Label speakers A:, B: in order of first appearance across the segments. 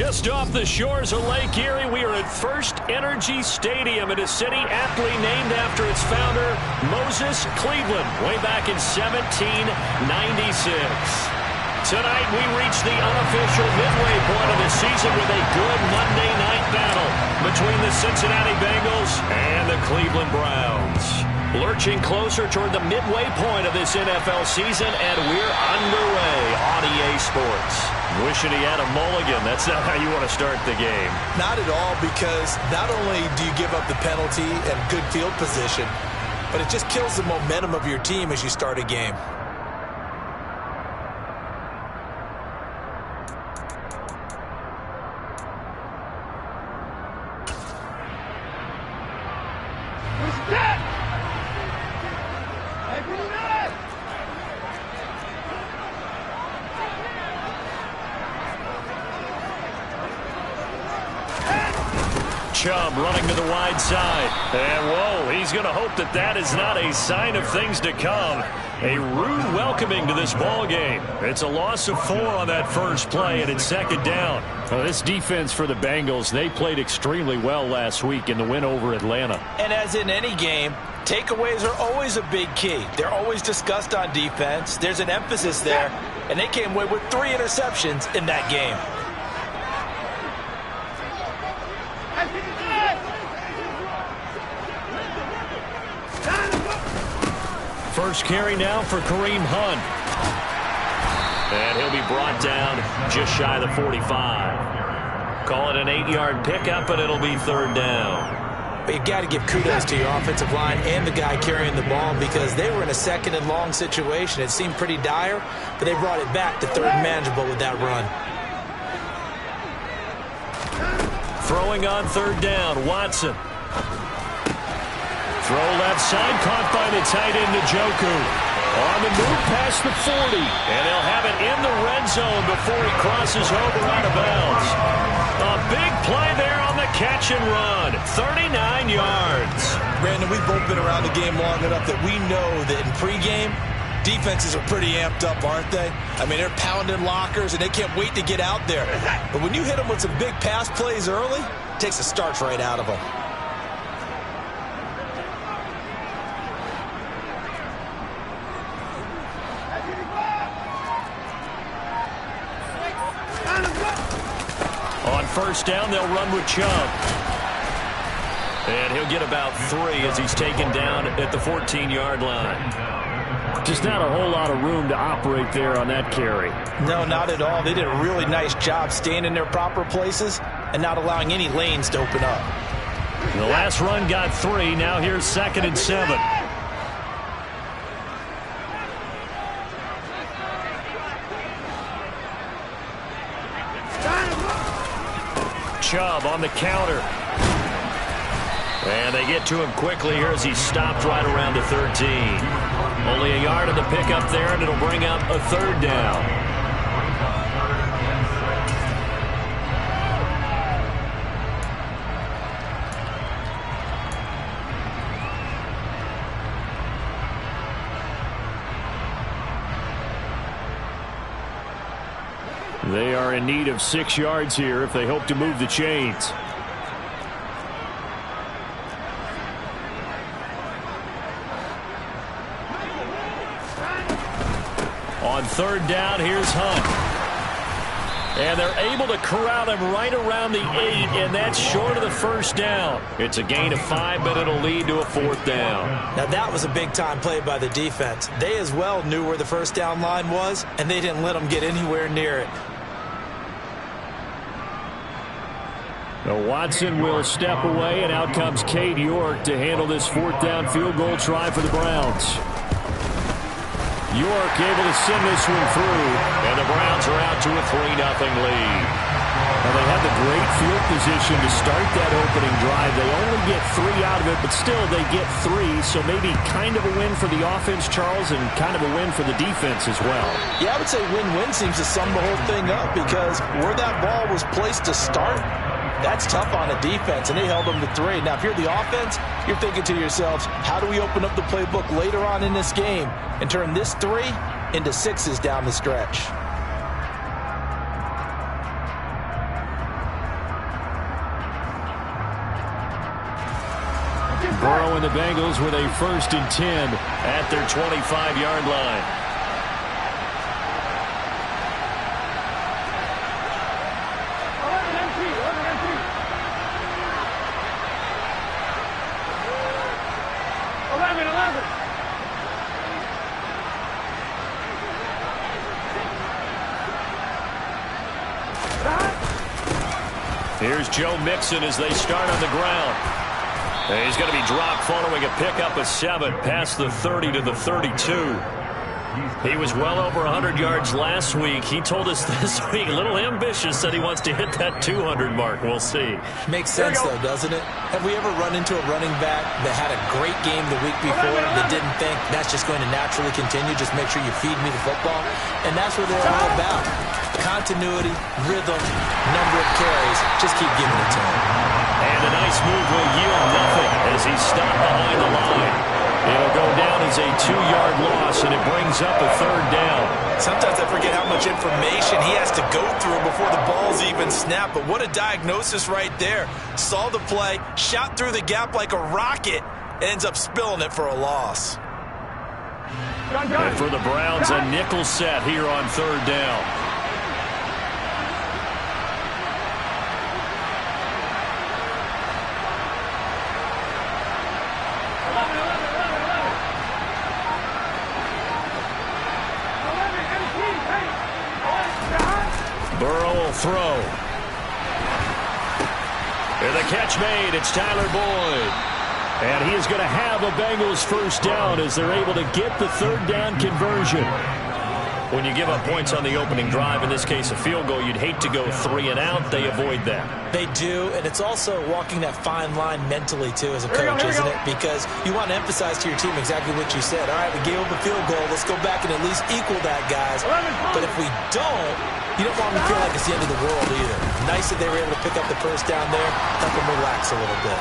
A: Just off the shores of Lake Erie, we are at First Energy Stadium in a city aptly named after its founder, Moses Cleveland, way back in 1796. Tonight, we reach the unofficial midway point of the season with a good Monday night battle between the Cincinnati Bengals and the Cleveland Browns. Lurching closer toward the midway point of this NFL season, and we're underway on EA Sports. Wishing he had a mulligan. That's not how you want to start the game.
B: Not at all, because not only do you give up the penalty and good field position, but it just kills the momentum of your team as you start a game.
A: Chubb running to the wide side. And, whoa, he's going to hope that that is not a sign of things to come. A rude welcoming to this ball game. It's a loss of 4 on that first play, and it's second down.
C: Well, this defense for the Bengals, they played extremely well last week in the win over Atlanta.
B: And as in any game, takeaways are always a big key. They're always discussed on defense. There's an emphasis there, and they came away with 3 interceptions in that game.
A: First carry now for Kareem Hunt. And he'll be brought down just shy of the 45. Call it an 8-yard pickup, and it'll be third down.
B: But you've got to give kudos to your offensive line and the guy carrying the ball, because they were in a second and long situation. It seemed pretty dire, but they brought it back to third and manageable with that run.
A: Throwing on third down, Watson. Throw left side, caught by the tight end, Njoku. On the move past the 40, and they'll have it in the red zone before he crosses over out of bounds. A big play there on the catch and run, 39 yards.
B: Brandon, we've both been around the game long enough that we know that in pregame, defenses are pretty amped up, aren't they? I mean, they're pounding lockers, and they can't wait to get out there. But when you hit them with some big pass plays early, it takes the starch right out of them.
A: On first down, they'll run with Chubb. And he'll get about 3 as he's taken down at the 14-yard line.
C: Just not a whole lot of room to operate there on that carry.
B: No, not at all. They did a really nice job staying in their proper places and not allowing any lanes to open up.
A: The last run got 3. Now here's 2nd and 7. Chubb on the counter. And they get to him quickly here as he's stopped right around the 13. Only a yard of the pickup there, and it'll bring up a third down.
C: They are in need of 6 yards here if they hope to move the chains.
A: On third down, here's Hunt. And they're able to corral him right around the 8, and that's short of the first down. It's a gain of 5, but it'll lead to a 4th down.
B: Now, that was a big-time play by the defense. They as well knew where the first down line was, and they didn't let them get anywhere near it.
C: Now Watson will step away, and out comes Cade York to handle this 4th down field goal try for the Browns. York able to send this one through,
A: and the Browns are out to a 3-0 lead.
C: Now they had the great field position to start that opening drive. They only get 3 out of it, but still they get 3, so maybe kind of a win for the offense, Charles, and kind of a win for the defense as well.
B: Yeah, I would say win-win seems to sum the whole thing up, because where that ball was placed to start, that's tough on a defense, and they held them to 3. Now, if you're the offense, you're thinking to yourselves, how do we open up the playbook later on in this game and turn this 3 into 6s down the stretch?
A: Burrow and the Bengals with a 1st and 10 at their 25-yard line. Here's Joe Mixon as they start on the ground. And he's going to be dropped following a pickup of 7 past the 30 to the 32. He was well over 100 yards last week. He told us this week, a little ambitious, that he wants to hit that 200 mark. We'll see.
B: Makes sense, though, doesn't it? Have we ever run into a running back that had a great game the week before that didn't think that's just going to naturally continue? Just make sure you feed me the football. And that's what they're all about. Continuity, rhythm, number of carries. Just keep giving it to him.
A: And a nice move will yield nothing as he's stopped behind the line. It'll go down as a 2-yard loss, and it brings up a 3rd down.
B: Sometimes I forget how much information he has to go through before the ball's even snapped. But what a diagnosis right there. Saw the play, shot through the gap like a rocket, and ends up spilling it for a loss.
A: And for the Browns, a nickel set here on 3rd down. Burrow will throw. And the catch made. It's Tyler Boyd. And he is going to have a Bengals 1st down as they're able to get the 3rd down conversion. When you give up points on the opening drive, in this case a field goal, you'd hate to go 3 and out. They avoid that.
B: They do, and it's also walking that fine line mentally, too, as a coach, isn't it? Because you want to emphasize to your team exactly what you said. All right, we gave up a field goal. Let's go back and at least equal that, guys. But if we don't, you don't want them to feel like it's the end of the world either. Nice that they were able to pick up the 1st down there, help them relax a little bit.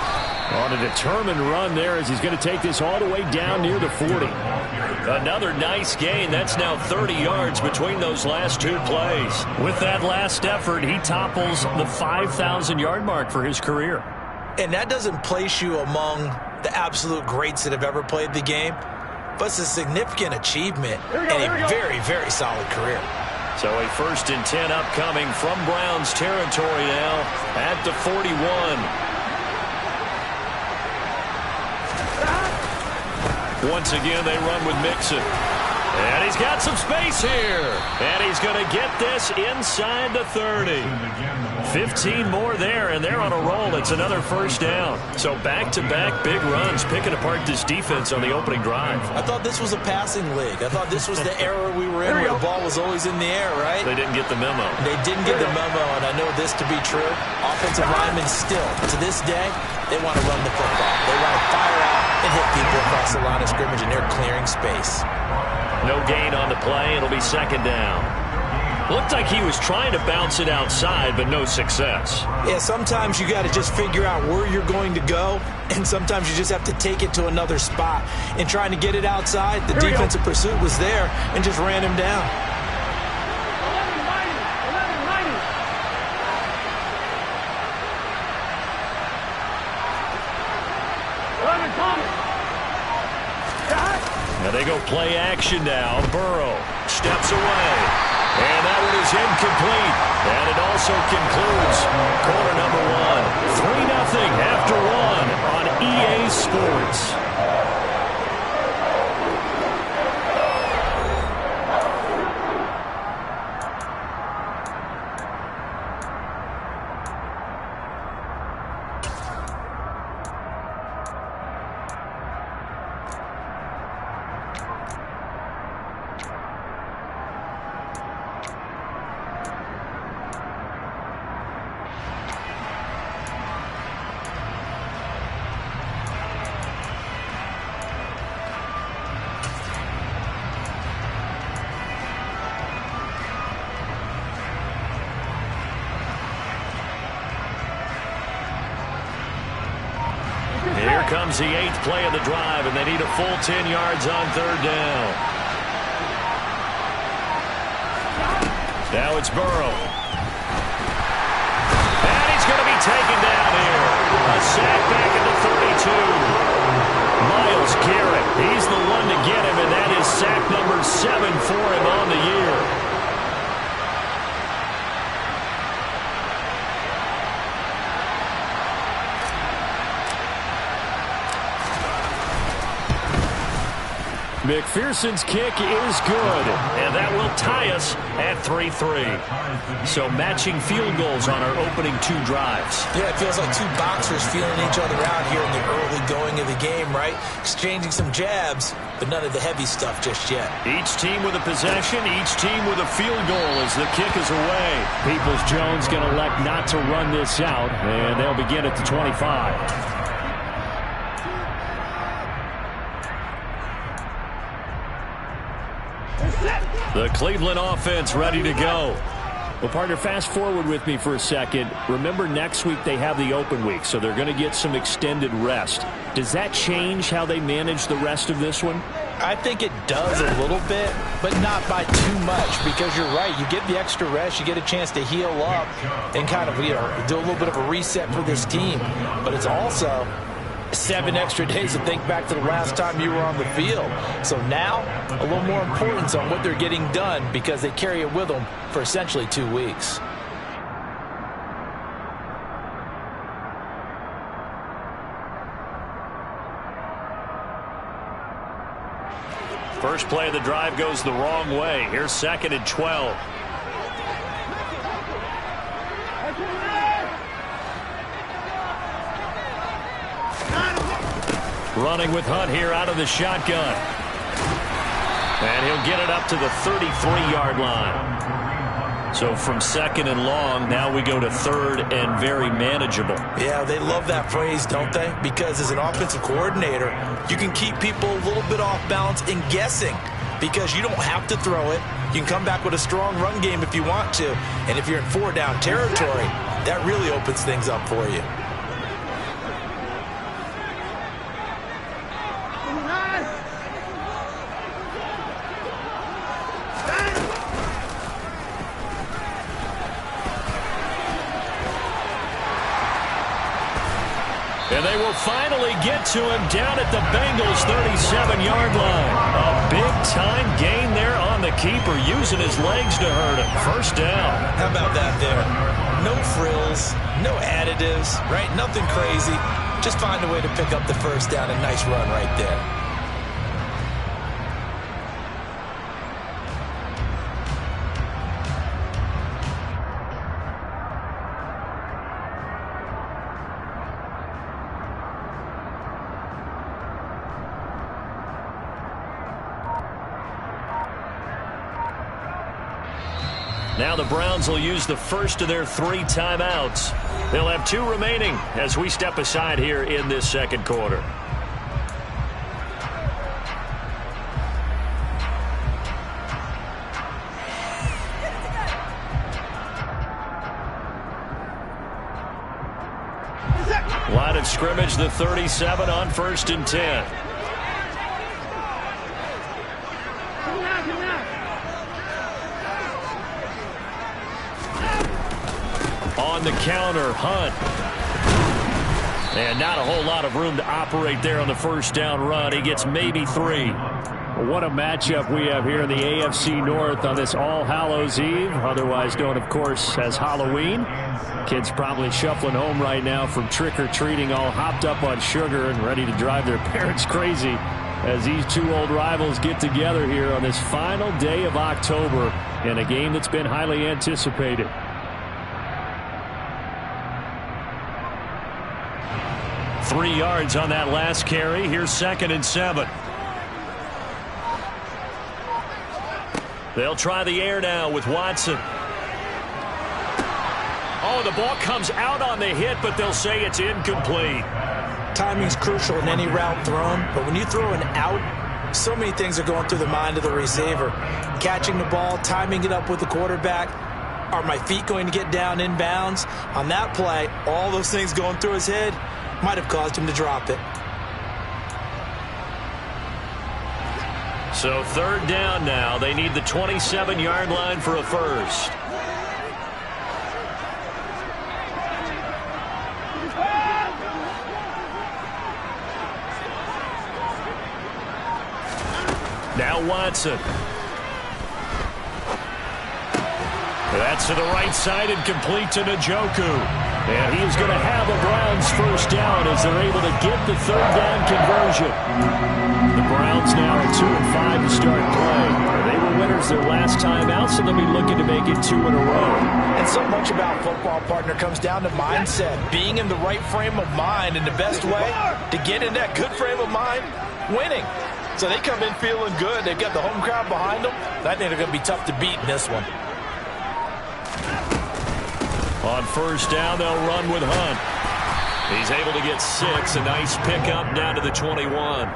A: On a determined run there as he's going to take this all the way down near the 40. Another nice gain. That's now 30 yards between those last 2 plays. With that last effort, he topples the 5,000-yard mark for his career.
B: And that doesn't place you among the absolute greats that have ever played the game, but it's a significant achievement and a very, very solid career.
A: So a 1st and 10 upcoming from Browns territory now at the 41. Once again, they run with Mixon. And he's got some space here. And he's going to get this inside the 30. 15 more there, and they're on a roll. It's another 1st down. So back-to-back big runs, picking apart this defense on the opening drive.
B: I thought this was a passing league. I thought this was the era we were in where the ball was always in the air, right?
A: They didn't get the memo.
B: They didn't get the memo, and I know this to be true. Offensive linemen still, to this day, they want to run the football. They want to fire out and hit people across the line of scrimmage, and they're clearing space.
A: No gain on the play. It'll be 2nd down. Looked like he was trying to bounce it outside, but no success.
B: Yeah, sometimes you got to just figure out where you're going to go, and sometimes you just have to take it to another spot. And trying to get it outside, the defensive pursuit was there and just ran him down.
A: Now they go play action now. Burrow steps away. And that one is incomplete. And it also concludes quarter number 1. 3-0 after 1 on EA Sports. Here comes the 8th play of the drive, and they need a full 10 yards on 3rd down. Now it's Burrow. And he's going to be taken down here. A sack back at the 32. Myles Garrett, he's the one to get him, and that is sack number 7 for him on the year. McPherson's kick is good, and that will tie us at 3-3. So matching field goals on our opening 2 drives.
B: Yeah, it feels like 2 boxers feeling each other out here in the early going of the game, right? Exchanging some jabs, but none of the heavy stuff just yet.
A: Each team with a possession, each team with a field goal as the kick is away.
C: Peoples-Jones going to elect not to run this out, and they'll begin at the 25.
A: The Cleveland offense ready to go.
C: Well, partner, fast forward with me for a second. Remember, next week they have the open week, so they're going to get some extended rest. Does that change how they manage the rest of this one?
B: I think it does a little bit, but not by too much, because you're right. You get the extra rest, you get a chance to heal up and kind of, do a little bit of a reset for this team. But it's also 7 extra days to think back to the last time you were on the field. So now, a little more importance on what they're getting done because they carry it with them for essentially 2 weeks.
A: First play of the drive goes the wrong way. Here's 2nd and 12. Running with Hunt here out of the shotgun. And he'll get it up to the 33-yard line. So from 2nd and long, now we go to 3rd and very manageable.
B: Yeah, they love that phrase, don't they? Because as an offensive coordinator, you can keep people a little bit off balance and guessing because you don't have to throw it. You can come back with a strong run game if you want to. And if you're in 4-down territory, that really opens things up for you.
A: And they will finally get to him down at the Bengals' 37-yard line. A big-time gain there on the keeper, using his legs to hurt him. First down.
B: How about that there? No frills, no additives, right? Nothing crazy. Just find a way to pick up the first down. A nice run right there.
A: Now the Browns will use the first of their 3 timeouts. They'll have 2 remaining as we step aside here in this second quarter. Line of scrimmage, the 37 on 1st and 10. On the counter, Hunt. And not a whole lot of room to operate there on the first down run. He gets maybe 3.
C: What a matchup we have here in the AFC North on this All Hallows Eve, otherwise known, of course, as Halloween. Kids probably shuffling home right now from trick-or-treating, all hopped up on sugar and ready to drive their parents crazy as these 2 old rivals get together here on this final day of October in a game that's been highly anticipated.
A: 3 yards on that last carry. Here's 2nd and 7. They'll try the air now with Watson. Oh, the ball comes out on the hit, but they'll say it's incomplete.
B: Timing's crucial in any route thrown, but when you throw an out, so many things are going through the mind of the receiver. Catching the ball, timing it up with the quarterback. Are my feet going to get down in bounds? On that play, all those things going through his head might have caused him to drop it.
A: So 3rd down now. They need the 27-yard line for a first. Now Watson. That's to the right side and complete to Njoku. And he is going to have a Browns first down as they're able to get the third down conversion. The Browns now are 2-5 to start play. They were winners their last time out, so they'll be looking to make it 2 in a row.
B: And so much about football, partner, comes down to mindset. Being in the right frame of mind, and the best way to get in that good frame of mind, winning. So they come in feeling good. They've got the home crowd behind them. I think they're going to be tough to beat in this one.
A: On first down, they'll run with Hunt. He's able to get 6. A nice pickup down to the 21.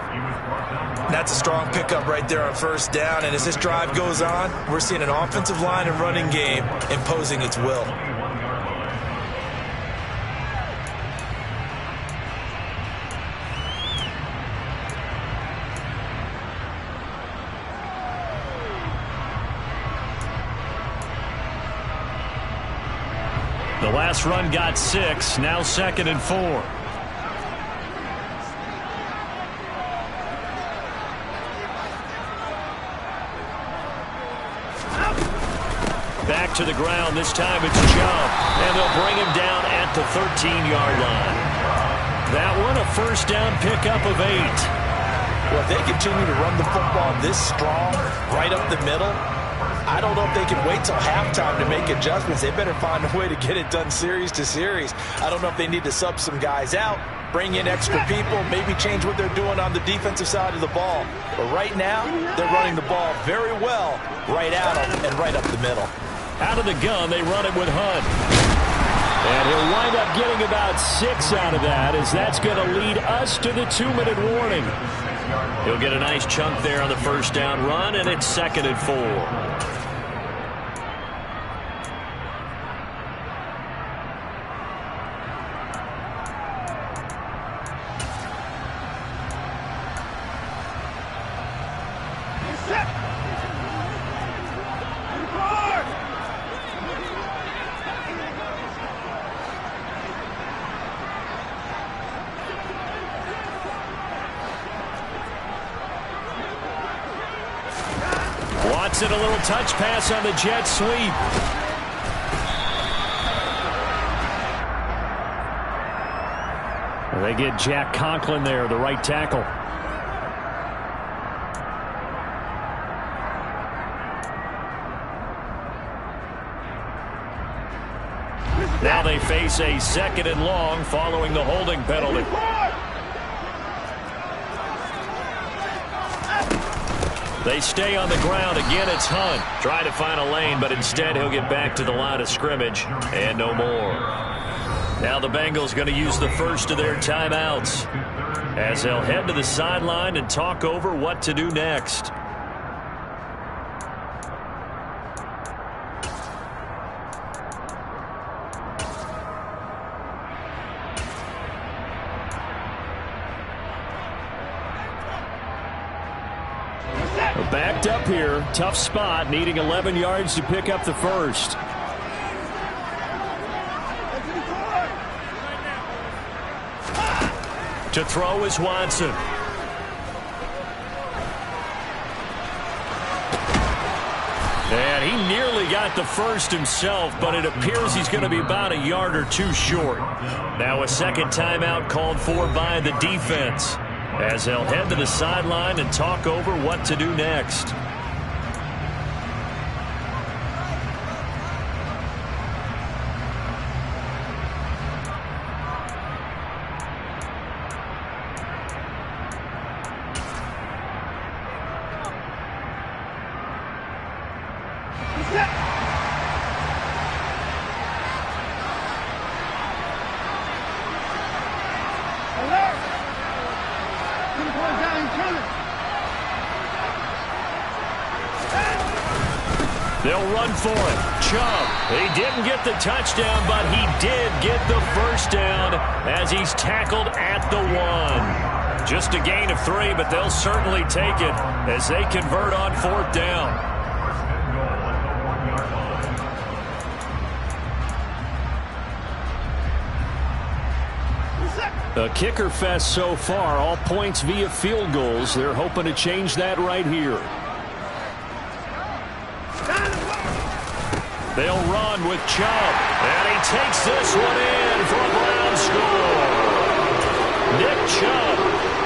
B: That's a strong pickup right there on first down. And as this drive goes on, we're seeing an offensive line and running game imposing its will.
A: The last run got 6. Now 2nd and 4. Back to the ground. This time it's Chubb. And they'll bring him down at the 13-yard line. That one a first down pickup of 8.
B: Well, if they continue to run the football this strong, right up the middle, I don't know if they can wait till halftime to make adjustments. They better find a way to get it done series to series. I don't know if they need to sub some guys out, bring in extra people, maybe change what they're doing on the defensive side of the ball. But right now, they're running the ball very well right out and right up the middle.
A: Out of the gun, they run it with Hunt. And he'll wind up getting about 6 out of that, as that's going to lead us to the 2-minute warning. He'll get a nice chunk there on the first down run, and it's 2nd and 4. Watson, a little touch pass on the jet sweep. They get Jack Conklin there, the right tackle. Now they face a 2nd and long following the holding penalty. They stay on the ground. Again, it's Hunt. Trying to find a lane, but instead he'll get back to the line of scrimmage and no more. Now the Bengals going to use the first of their timeouts as they'll head to the sideline and talk over what to do next. Backed up here, tough spot, needing 11 yards to pick up the first. To throw is Watson. And he nearly got the first himself, but it appears he's going to be about a yard or 2 short. Now a second timeout called for by the defense, as they'll head to the sideline and talk over what to do next. They'll run for it. Chubb. He didn't get the touchdown, but he did get the first down as he's tackled at the 1. Just a gain of 3, but they'll certainly take it as they convert on 4th down. A kicker fest so far, all points via field goals. They're hoping to change that right here. They'll run with Chubb, and he takes this one in for a Browns score. Nick Chubb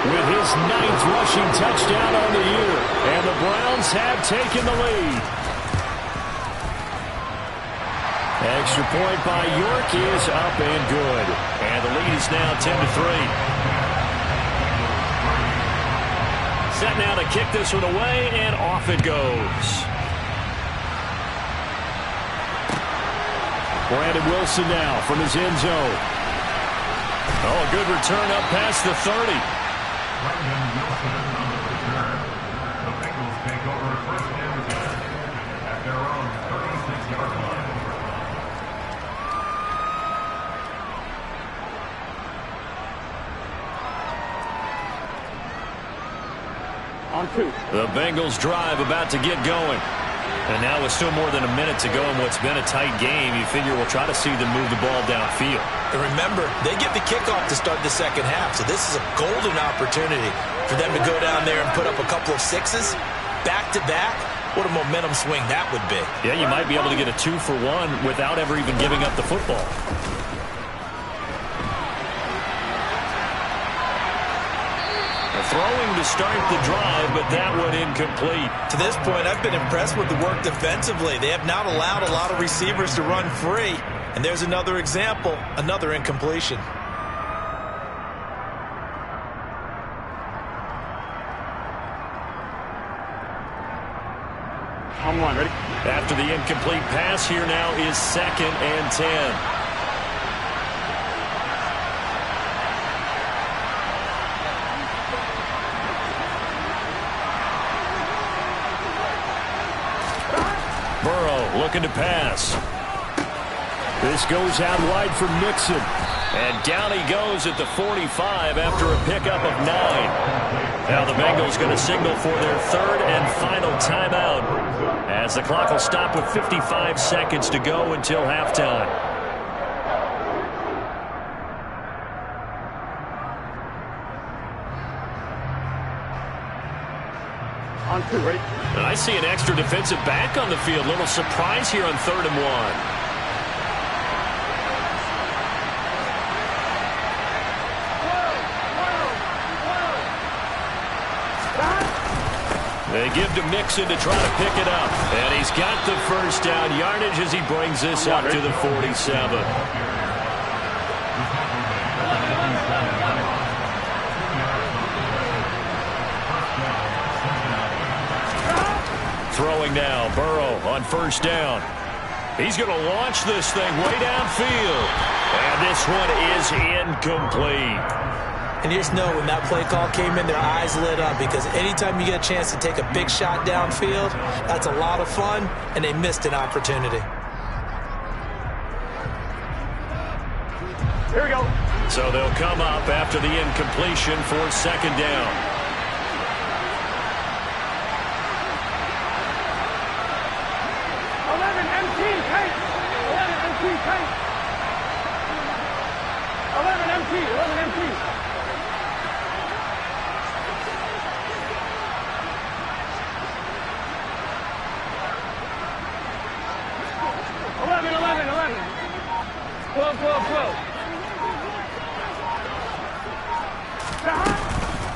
A: with his 9th rushing touchdown on the year, and the Browns have taken the lead. Extra point by York is up and good, and the lead is now 10-3. Set now to kick this one away, and off it goes. Brandon Wilson now from his end zone. Oh, a good return up past the 30.
D: Brandon Wilson on the return. The Bengals take over first and 10 at their own 36-yard line.
A: On 2. The Bengals drive about to get going. And now with still more than a minute to go in what's been a tight game, you figure we'll try to see them move the ball downfield.
B: And remember, they get the kickoff to start the second half, so this is a golden opportunity for them to go down there and put up a couple of sixes back-to-back. What a momentum swing that would be.
A: Yeah, you might be able to get a 2-for-1 without ever even giving up the football. Throwing to start the drive, but that one incomplete.
B: To this point, I've been impressed with the work defensively. They have not allowed a lot of receivers to run free. And there's another example, another incompletion.
E: On 1, ready?
A: After the incomplete pass, here now is 2nd and 10. Burrow looking to pass. This goes out wide for Mixon. And down he goes at the 45 after a pickup of 9. Now the Bengals going to signal for their 3rd and final timeout as the clock will stop with 55 seconds to go until halftime.
E: On 2, ready?
A: And I see an extra defensive back on the field. Little surprise here on 3rd and 1. They give to Mixon to try to pick it up. And he's got the first down yardage as he brings this up to the 47. Throwing now, Burrow on 1st down. He's going to launch this thing way downfield. And this one is incomplete.
B: And you just know when that play call came in, their eyes lit up because anytime you get a chance to take a big shot downfield, that's a lot of fun, and they missed an opportunity.
E: Here we go.
A: So they'll come up after the incompletion for 2nd down.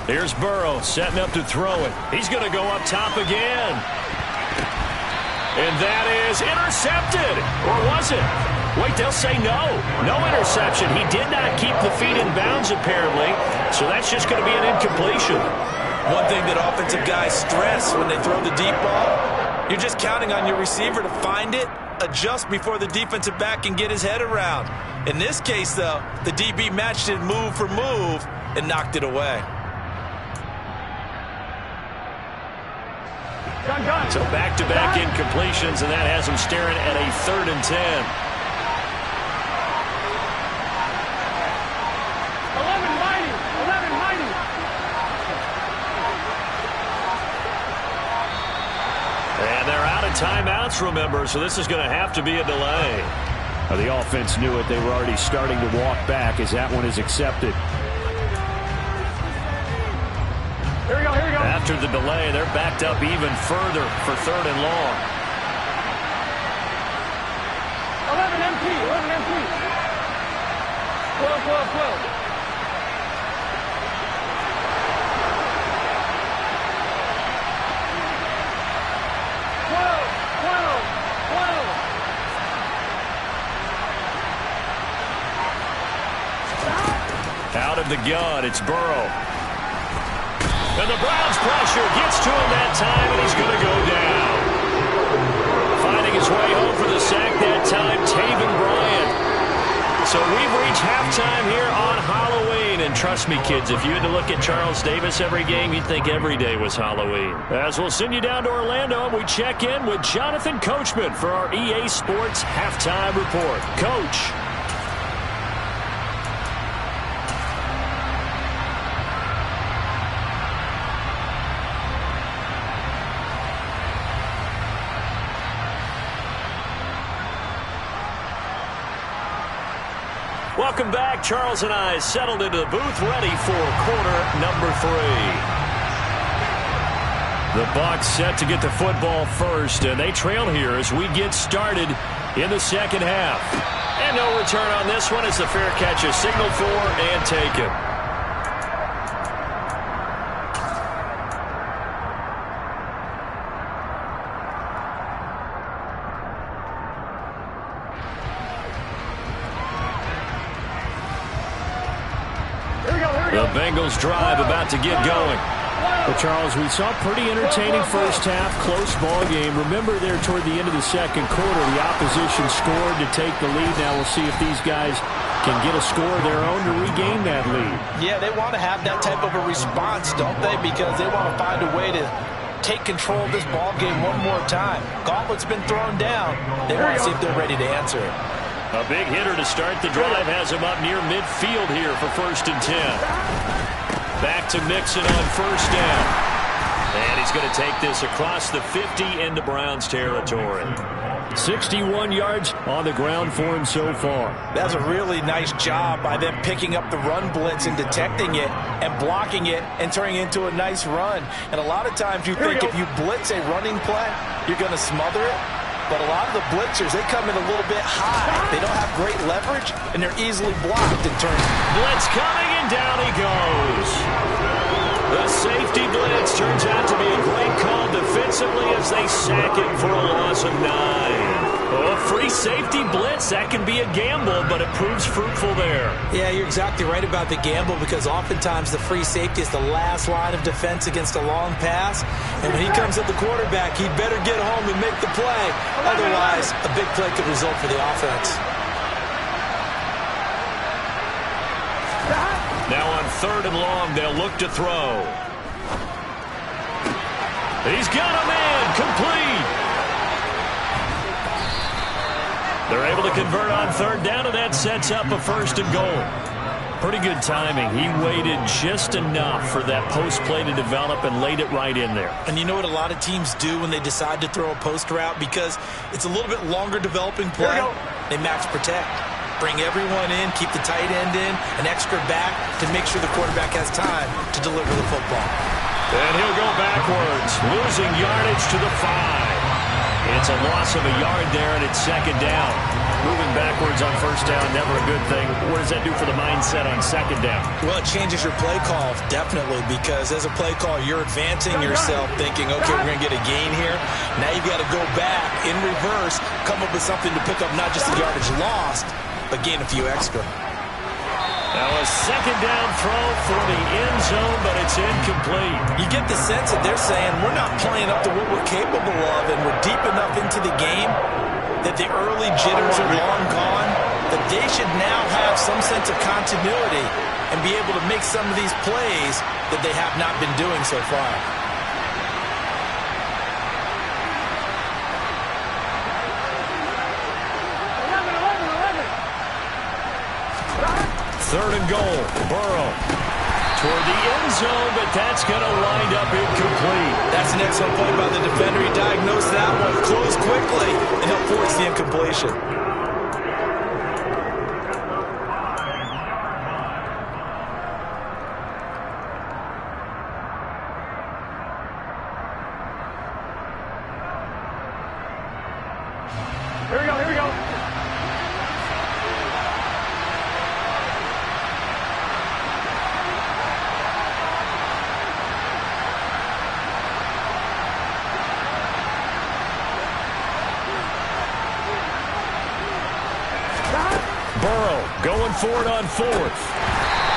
A: Here's Burrow setting up to throw it. He's going to go up top again. And that is intercepted. Or was it? Wait, they'll say no. No interception. He did not keep the feet in bounds, apparently. So that's just going to be an incompletion.
B: One thing that offensive guys stress when they throw the deep ball, you're just counting on your receiver to find it, adjust before the defensive back can get his head around. In this case, though, the DB matched it move for move and knocked it away.
A: So back-to-back incompletions, and that has them staring at a 3rd and 10.
E: 11 mighty.
A: And they're out of timeouts, remember, so this is going to have to be a delay. The offense knew it. They were already starting to walk back as that one is accepted. after the delay. They're backed up even further for 3rd and long.
E: 11 MP, 11 MP. 12, 12, 12. 12.
A: Out of the gun, it's Burrow. And the Browns pressure gets to him that time, and he's going to go down. Finding his way home for the sack that time, Taven Bryan. So we've reached halftime here on Halloween. And trust me, kids, if you had to look at Charles Davis every game, you'd think every day was Halloween. As we'll send you down to Orlando, and we check in with Jonathan Coachman for our EA Sports Halftime Report. Coach. Welcome back. Charles and I settled into the booth, ready for quarter number 3. The Bucs set to get the football first, and they trail here as we get started in the second half. And no return on this one as the fair catch is signaled for and taken. The Bengals drive about to get going.
C: Well, Charles, we saw a pretty entertaining first half, close ball game. Remember there toward the end of the second quarter, the opposition scored to take the lead. Now we'll see if these guys can get a score of their own to regain that lead.
B: Yeah, they want to have that type of a response, don't they? Because they want to find a way to take control of this ball game one more time. Gauntlet's been thrown down. They want to see if they're ready to answer it.
A: A big hitter to start the drive has him up near midfield here for 1st and 10. Back to Mixon on 1st down. And he's going to take this across the 50 into Browns territory.
C: 61 yards on the ground for him so far.
B: That's a really nice job by them picking up the run blitz and detecting it and blocking it and turning it into a nice run. And a lot of times you think if you blitz a running play, you're going to smother it. But a lot of the blitzers, they come in a little bit high. They don't have great leverage, and they're easily blocked in terms.
A: Blitz coming, and down he goes. The safety blitz turns out to be a great call defensively as they sack him for a loss of 9. Oh, a free safety blitz, that can be a gamble, but it proves fruitful there.
F: Yeah, you're exactly right about the gamble because oftentimes the free safety is the last line of defense against a long pass. And when he comes at the quarterback, he'd better get home and make the play. Otherwise, a big play could result for the offense.
A: Now on 3rd and long, they'll look to throw. He's got a man, complete. They're able to convert on 3rd down, and that sets up a 1st and goal. Pretty good timing. He waited just enough for that post play to develop and laid it right in there.
F: And you know what a lot of teams do when they decide to throw a post route? Because it's a little bit longer developing play. They max protect. Bring everyone in, keep the tight end in, an extra back to make sure the quarterback has time to deliver the football.
A: And he'll go backwards, losing yardage to the 5. It's a loss of a yard there, and it's 2nd down. Moving backwards on 1st down, never a good thing. What does that do for the mindset on 2nd down?
F: Well, it changes your play call, definitely, because as a play call, you're advancing yourself thinking, okay, we're going to get a gain here. Now you've got to go back in reverse, come up with something to pick up not just the yardage lost, but gain a few extra.
A: Now a 2nd down throw for the end zone, but it's incomplete.
F: You get the sense that they're saying we're not playing up to what we're capable of, and we're deep enough into the game that the early jitters are long gone, that they should now have some sense of continuity and be able to make some of these plays that they have not been doing so far.
A: Third and goal, Burrow toward the end zone, but that's going to wind up incomplete.
F: That's an excellent play by the defender. He diagnosed that one, closed quickly, and he'll force the incompletion.
E: we go, here we go.
A: Burrow going for it on fourth.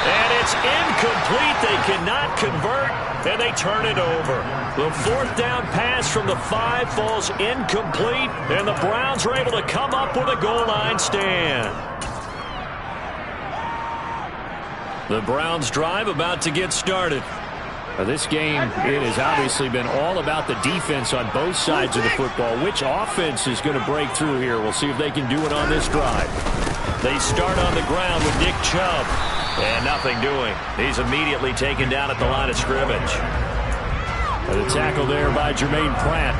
A: And it's incomplete. They cannot convert, and they turn it over. The fourth down pass from the 5 falls incomplete, and the Browns are able to come up with a goal line stand. The Browns drive about to get started.
C: This game, it has obviously been all about the defense on both sides of the football. Which offense is going to break through here? We'll see if they can do it on this drive.
A: They start on the ground with Nick Chubb. And nothing doing. He's immediately taken down at the line of scrimmage.
C: The tackle there by Jermaine Pratt.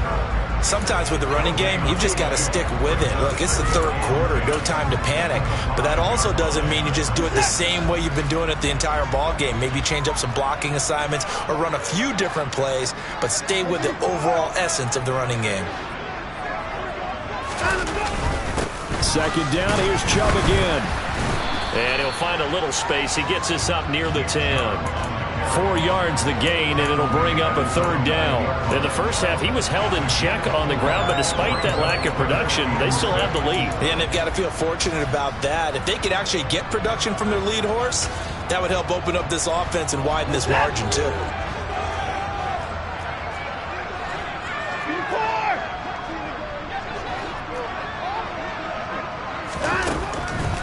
F: Sometimes with the running game, you've just got to stick with it. Look, it's the third quarter, no time to panic. But that also doesn't mean you just do it the same way you've been doing it the entire ball game. Maybe change up some blocking assignments or run a few different plays, but stay with the overall essence of the running game.
C: Second down, here's Chubb again.
A: And he'll find a little space. He gets us up near the 10. 4 yards the gain, and it'll bring up a third down. In the first half, he was held in check on the ground, but despite that lack of production, they still have the lead.
F: And they've got to feel fortunate about that. If they could actually get production from their lead horse, that would help open up this offense and widen this margin, too.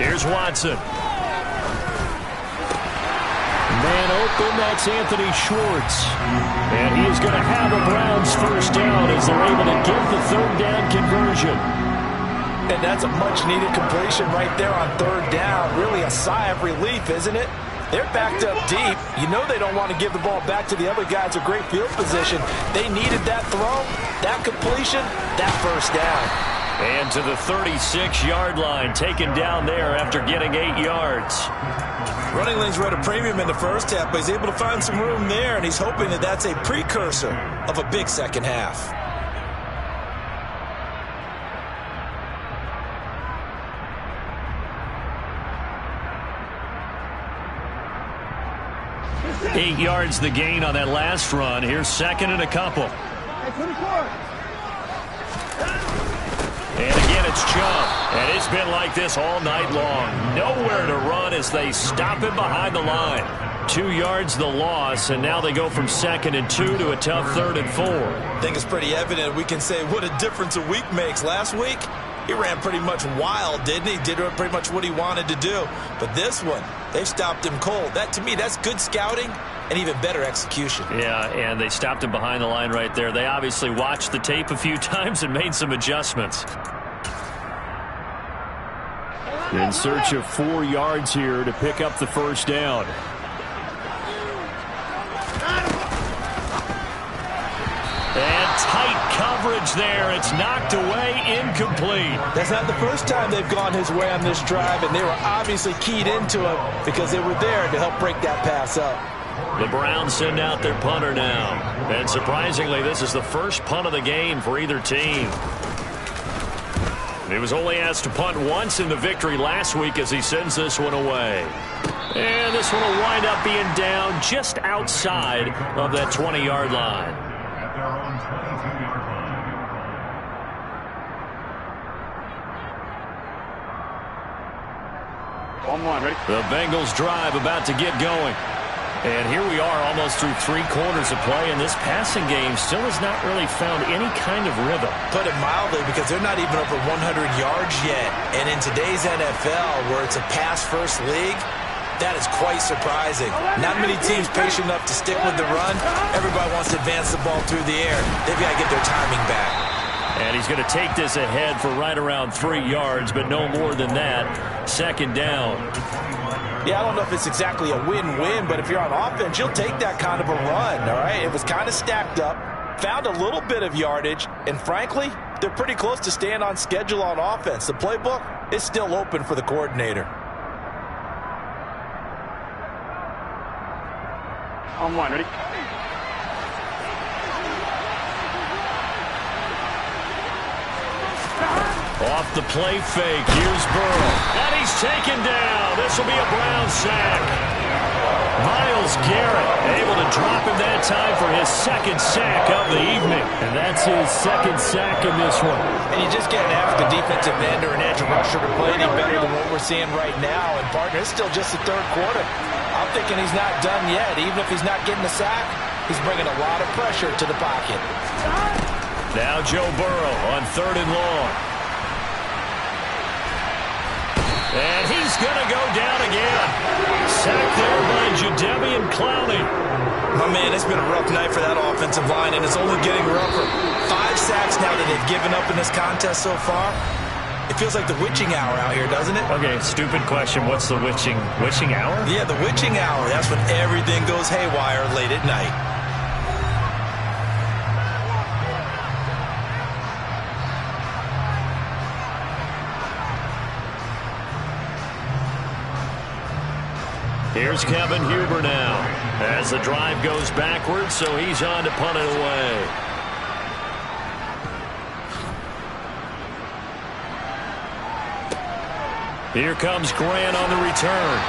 A: Here's Watson.
C: Man open, that's Anthony Schwartz. And he is going to have a Browns first down as they're able to get the third down conversion.
F: And that's a much-needed completion right there on third down. Really a sigh of relief, isn't it? They're backed up deep. You know they don't want to give the ball back to the other guys in great field position. They needed that throw, that completion, that first down.
A: And to the 36-yard line, taken down there after getting 8 yards.
F: Running lanes were at a premium in the first half, but he's able to find some room there, and he's hoping that that's a precursor of a big second half.
A: Eight yards the gain on that last run. Here's second and a couple. And again, it's Chubb. And it's been like this all night long. Nowhere to run as they stop him behind the line. 2 yards the loss, and now they go from 2nd and 2 to a tough 3rd and 4.
F: I think it's pretty evident. We can say what a difference a week makes. Last week, he ran pretty much wild, didn't he? Did pretty much what he wanted to do. But this one, they stopped him cold. That, to me, that's good scouting and even better execution.
A: Yeah, and they stopped him behind the line right there. They obviously watched the tape a few times and made some adjustments.
C: In search of 4 yards here to pick up the first down.
A: And tight coverage there. It's knocked away, incomplete.
F: That's not the first time they've gone his way on this drive, and they were obviously keyed into him because they were there to help break that pass up.
A: The Browns send out their punter now. And surprisingly, this is the first punt of the game for either team. He was only asked to punt once in the victory last week as he sends this one away. And this one will wind up being down just outside of that 20-yard line.
D: At their own 22-yard line.
E: 1-1, ready?
A: The Bengals drive about to get going. And here we are almost through 3 quarters of play, and this passing game still has not really found any kind of rhythm.
F: Put it mildly, because they're not even over 100 yards yet. And in today's NFL, where it's a pass-first league, that is quite surprising. Not many teams patient enough to stick with the run. Everybody wants to advance the ball through the air. They've got to get their timing back.
A: And he's going to take this ahead for right around 3 yards, but no more than that. Second down.
F: Yeah, I don't know if it's exactly a win-win, but if you're on offense, you'll take that kind of a run, all right? It was kind of stacked up, found a little bit of yardage, and frankly, they're pretty close to staying on schedule on offense. The playbook is still open for the coordinator.
E: 1-1, ready?
A: Off the play fake. Here's Burrow. And he's taken down. This will be a Brown sack. Myles Garrett able to drop him that time for his second sack of the evening.
C: And that's his second sack in this one.
F: And you just can't ask a defensive end or an edge rusher to play any better than what we're seeing right now. And, partner, it's still just the third quarter. I'm thinking he's not done yet. Even if he's not getting the sack, he's bringing a lot of pressure to the pocket.
A: Now Joe Burrow on 3rd and long. And he's going to go down again. Sacked there by Jadeveon Clowney.
F: My man, it's been a rough night for that offensive line, and it's only getting rougher. 5 sacks now that they've given up in this contest so far. It feels like the witching hour out here, doesn't it?
A: Okay, stupid question. What's the witching hour?
F: Yeah, the witching hour. That's when everything goes haywire late at night.
A: Here's Kevin Huber now as the drive goes backwards, so he's on to punt it away. Here comes Grant on the return.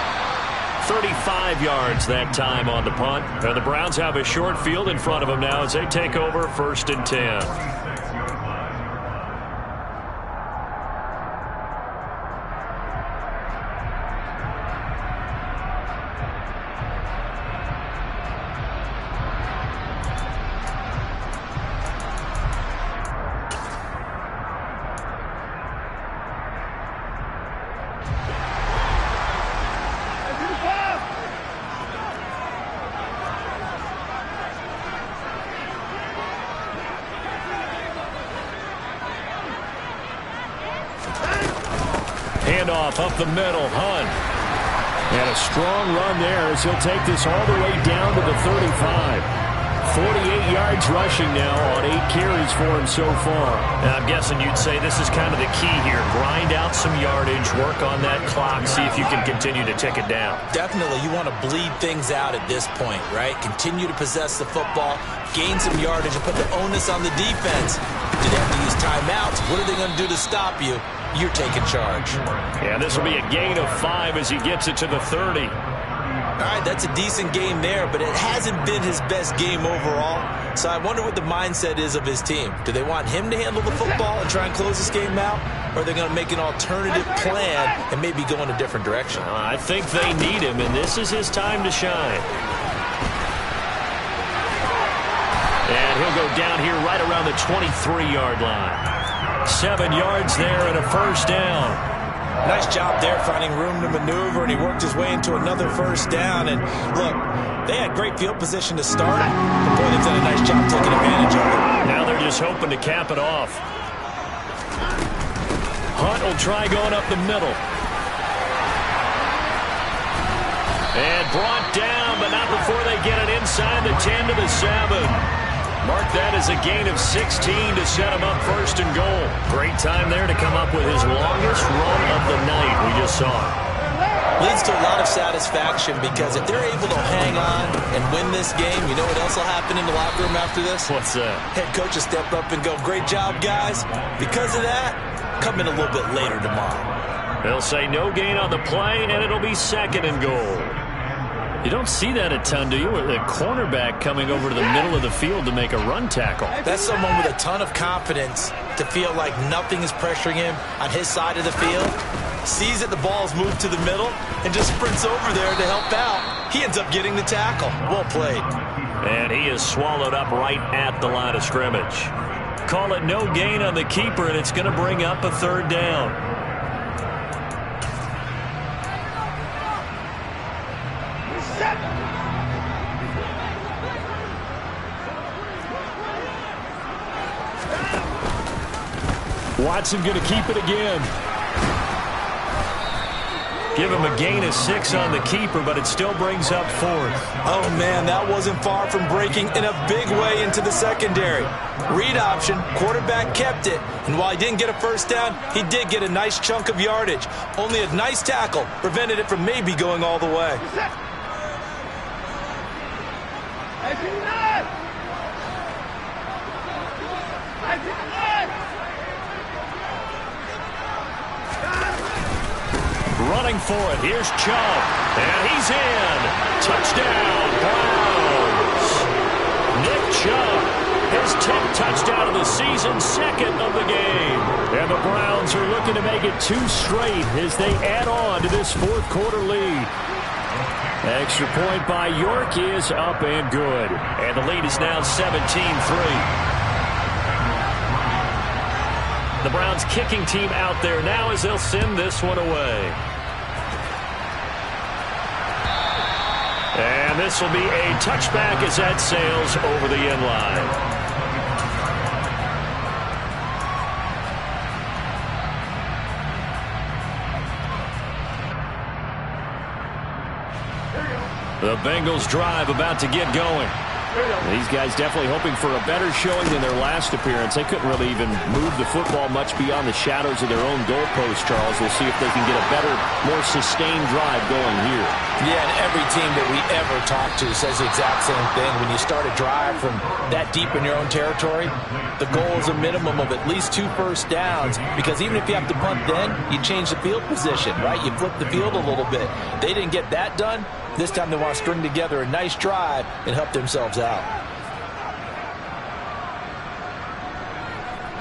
A: 35 yards that time on the punt. And the Browns have a short field in front of them now as they take over 1st and 10. Handoff up the middle, Hunt. And a strong run there as he'll take this all the way down to the 35. 48 yards rushing now on 8 carries for him so far.
C: And I'm guessing you'd say this is kind of the key here. Grind out some yardage, work on that clock, see if you can continue to tick it down.
F: Definitely, you want to bleed things out at this point, right? Continue to possess the football, gain some yardage, and put the onus on the defense. Do they have to use timeouts? What are they going to do to stop you? You're taking charge.
A: Yeah, this will be a gain of 5 as he gets it to the 30.
F: All right, that's a decent game there, but it hasn't been his best game overall. So I wonder what the mindset is of his team. Do they want him to handle the football and try and close this game out? Or are they going to make an alternative plan and maybe go in a different direction?
A: I think they need him, and this is his time to shine. And he'll go down here right around the 23-yard line. 7 yards there and a first down.
F: Nice job there finding room to maneuver, and he worked his way into another first down. And look, they had great field position to start, but boy, they've done a nice job taking advantage of it.
A: Now they're just hoping to cap it off. Hunt will try going up the middle. And brought down, but not before they get it inside the 10 to the 7. Mark that as a gain of 16 to set him up 1st and goal. Great time there to come up with his longest run of the night. We just saw it.
F: Leads to a lot of satisfaction because if they're able to hang on and win this game, you know what else will happen in the locker room after this?
A: What's that?
F: Head coach will step up and go, great job, guys. Because of that, come in a little bit later tomorrow.
A: They'll say no gain on the play, and it'll be 2nd and goal. You don't see that a ton, do you? A cornerback coming over to the middle of the field to make a run tackle.
F: That's someone with a ton of confidence to feel like nothing is pressuring him on his side of the field. Sees that the ball's moved to the middle and just sprints over there to help out. He ends up getting the tackle. Well played.
A: And he is swallowed up right at the line of scrimmage. Call it no gain on the keeper, and it's going to bring up a 3rd down. Watson going to keep it again. Give him a gain of 6 on the keeper, but it still brings up 4th.
F: Oh, man, that wasn't far from breaking in a big way into the secondary. Read option, quarterback kept it, and while he didn't get a first down, he did get a nice chunk of yardage. Only a nice tackle prevented it from maybe going all the way.
A: running for it. Here's Chubb. And he's in. Touchdown, Browns. Nick Chubb, his 10th touchdown of the season, second of the game. And the Browns are looking to make it 2 straight as they add on to this fourth quarter lead. Extra point by York is up and good. And the lead is now 17-3. The Browns kicking team out there now as they'll send this one away. And this will be a touchback as that sails over the end line. The Bengals drive about to get going. These guys definitely hoping for a better showing than their last appearance. They couldn't really even move the football much beyond the shadows of their own goalpost, Charles. We'll see if they can get a better, more sustained drive going here.
B: Yeah, and every team that we ever talk to says the exact same thing. When you start a drive from that deep in your own territory, the goal is a minimum of at least 2 first downs, because even if you have to punt then, you change the field position, right? You flip the field a little bit. They didn't get that done. This time they want to string together a nice drive and help themselves out.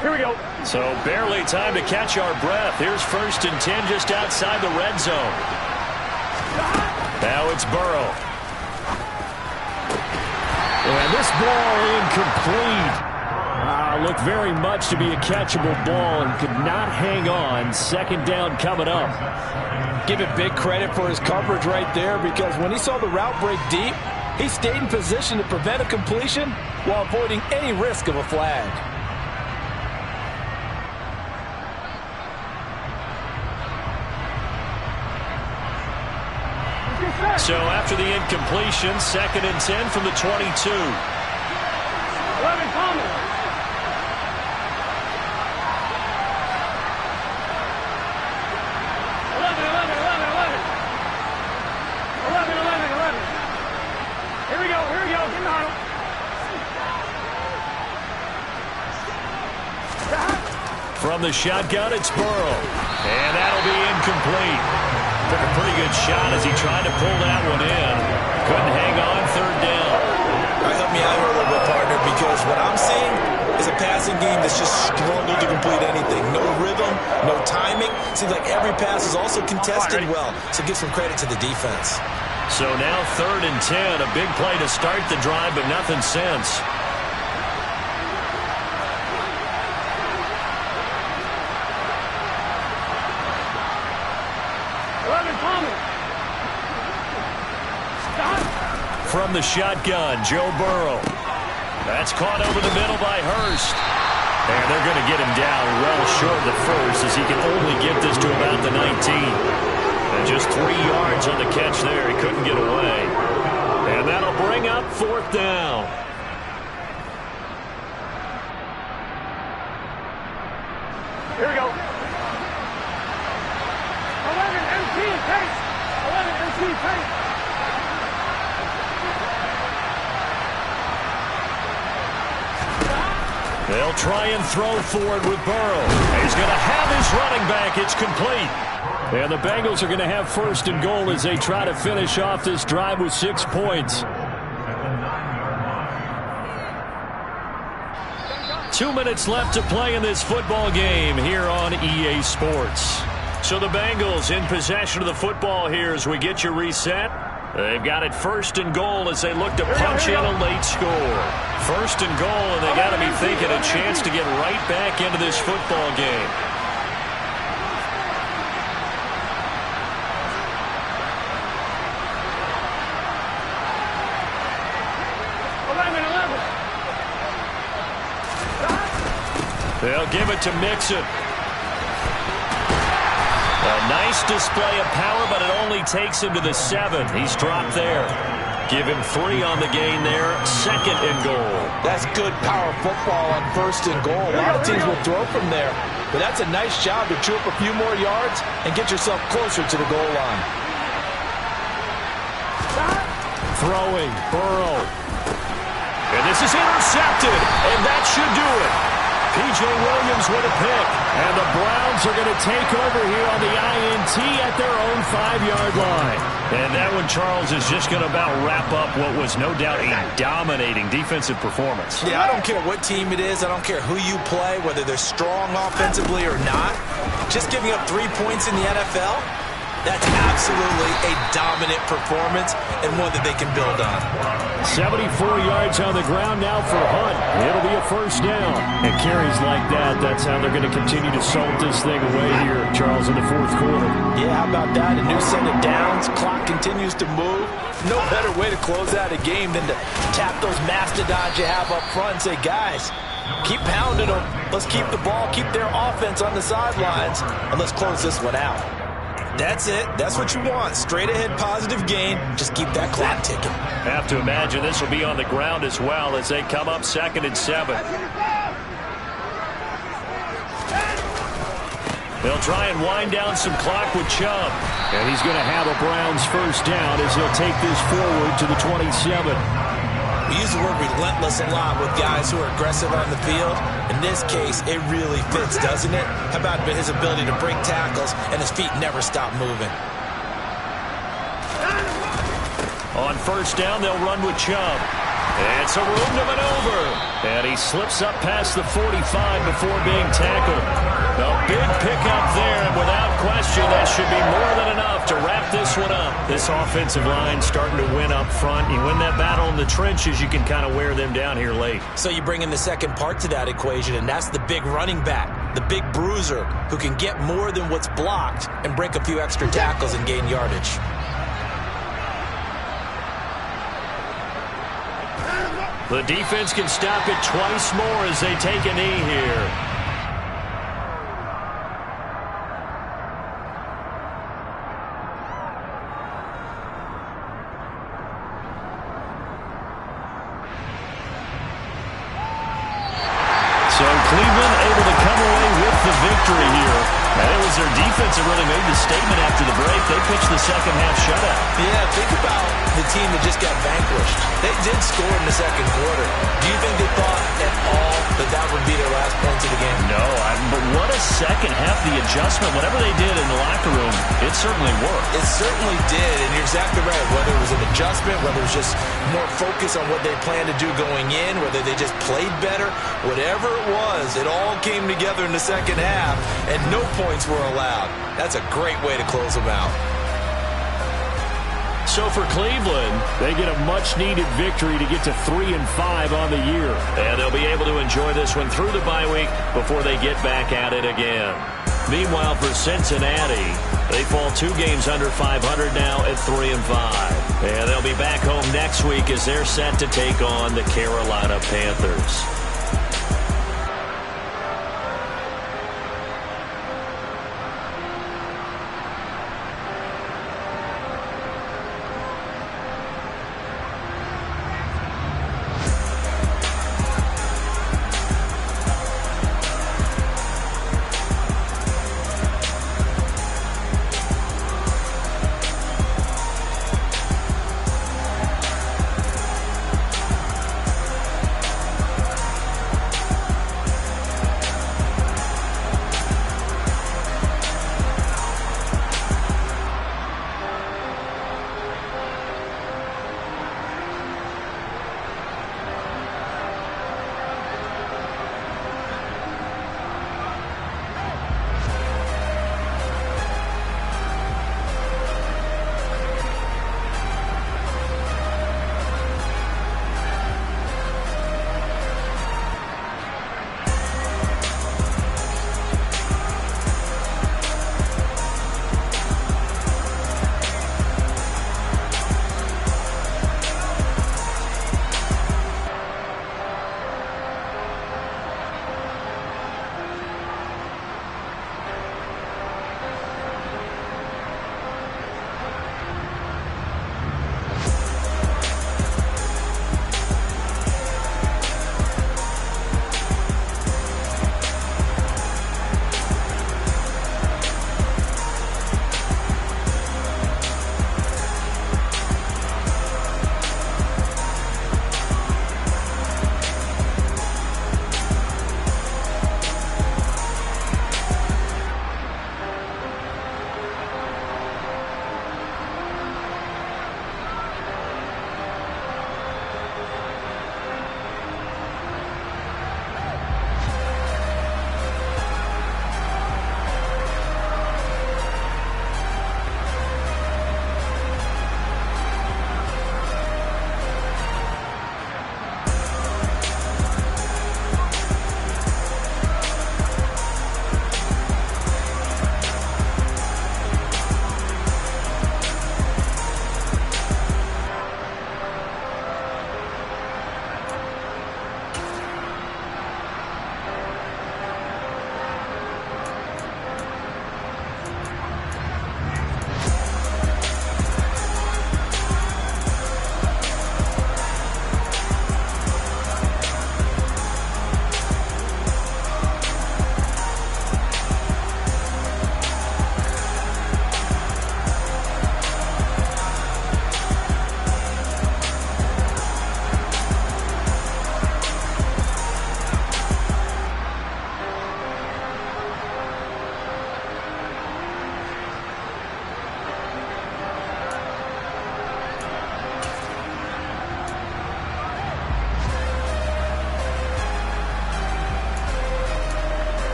E: Here we go.
A: So barely time to catch our breath. Here's 1st and 10 just outside the red zone. Now it's Burrow.
C: And this ball incomplete. Looked very much to be a catchable ball and could not hang on. 2nd down coming up.
B: Give it big credit for his coverage right there, because when he saw the route break deep, he stayed in position to prevent a completion while avoiding any risk of a flag.
A: So after the incompletion, 2nd and 10 from the 22.
E: 11 Thomas. 11. Here we go. Get in the huddle.
A: From the shotgun, it's Burrow. And that'll be incomplete. Took a pretty good shot as he tried to pull that one in. Couldn't hang on, 3rd down.
F: All right, help me out here a little bit, partner, because what I'm seeing is a passing game that's just struggled to complete anything. No rhythm, no timing. Seems like every pass is also contested well, so give some credit to the defense.
A: So now 3rd and 10, a big play to start the drive, but nothing since. From the shotgun, Joe Burrow. That's caught over the middle by Hurst. And they're going to get him down well short of the first, as he can only get this to about the 19. And just 3 yards on the catch there. He couldn't get away. And that'll bring up 4th down.
E: Here we go. 11 MT pace. 11 MT pace.
A: They'll try and throw forward with Burrow. He's going to have his running back. It's complete.
C: And the Bengals are going to have 1st and goal as they try to finish off this drive with 6 points.
A: 2 minutes left to play in this football game here on EA Sports. So the Bengals in possession of the football here as we get you reset. They've got it 1st and goal as they look to punch in a late score. 1st and goal, and they got to be thinking a chance to get right back into this football game. They'll give it to Mixon. A nice display of power, but it only takes him to the 7. He's dropped there. Give him 3 on the gain there. 2nd and goal.
B: That's good power football on 1st and goal. A lot of teams will throw from there, but that's a nice job to chew up a few more yards and get yourself closer to the goal line.
C: Throwing, Burrow.
A: And this is intercepted, and that should do it. P.J. Williams with a pick, and the Browns are going to take over here on the INT
C: T at their own 5-yard line.
A: And that one, Charles, is just going to about wrap up what was no doubt a dominating defensive performance.
F: Yeah, I don't care what team it is. I don't care who you play, whether they're strong offensively or not. Just giving up 3 points in the NFL, that's absolutely a dominant performance and one that they can build on.
C: 74 yards on the ground now for Hunt. It'll be a first down. And carries like that, that's how they're going to continue to salt this thing away here, Charles, in the fourth quarter.
B: Yeah, how about that? A new set of downs. Clock continues to move. No better way to close out a game than to tap those mastodons you have up front and say, guys, keep pounding them. Let's keep the ball, keep their offense on the sidelines, and let's close this one out.
F: That's it. That's what you want. Straight ahead positive gain. Just keep that clock ticking.
A: Have to imagine this will be on the ground as well as they come up 2nd and 7. They'll try and wind down some clock with Chubb.
C: And he's going to have a Browns first down as he'll take this forward to the 27.
F: We use the word relentless a lot with guys who are aggressive on the field. In this case, it really fits, doesn't it? How about his ability to break tackles and his feet never stop moving?
A: On first down, they'll run with Chubb. It's a room to maneuver. And he slips up past the 45 before being tackled. A big pickup there, and without question, that should be more than enough to wrap this one up. This offensive line starting to win up front. You win that battle in the trenches, you can kind of wear them down here late.
F: So you bring in the second part to that equation, and that's the big running back, the big bruiser, who can get more than what's blocked and break a few extra tackles and gain yardage.
A: The defense can stop it twice more as they take a knee here. So Cleveland able to come away with the victory here. And it was their defense that really made the statement after the break. They pitched the second half shutout.
F: Yeah, think about the team that just got vanquished. They did score in the second quarter. Do you think they thought at all that that would be their last points of the game?
A: No, but what a second half. The adjustment, whatever they did in the locker room, it certainly worked.
F: It certainly did, and you're exactly right. Whether it was an adjustment, whether it was just more focus on what they planned to do going in, whether they just played better, whatever it was, it all came together in the second half, and no points were allowed. That's a great way to close them out.
C: So for Cleveland, they get a much-needed victory to get to 3-5 on the year.
A: And they'll be able to enjoy this one through the bye week before they get back at it again. Meanwhile, for Cincinnati, they fall 2 games under 500 now at 3-5. And they'll be back home next week as they're set to take on the Carolina Panthers.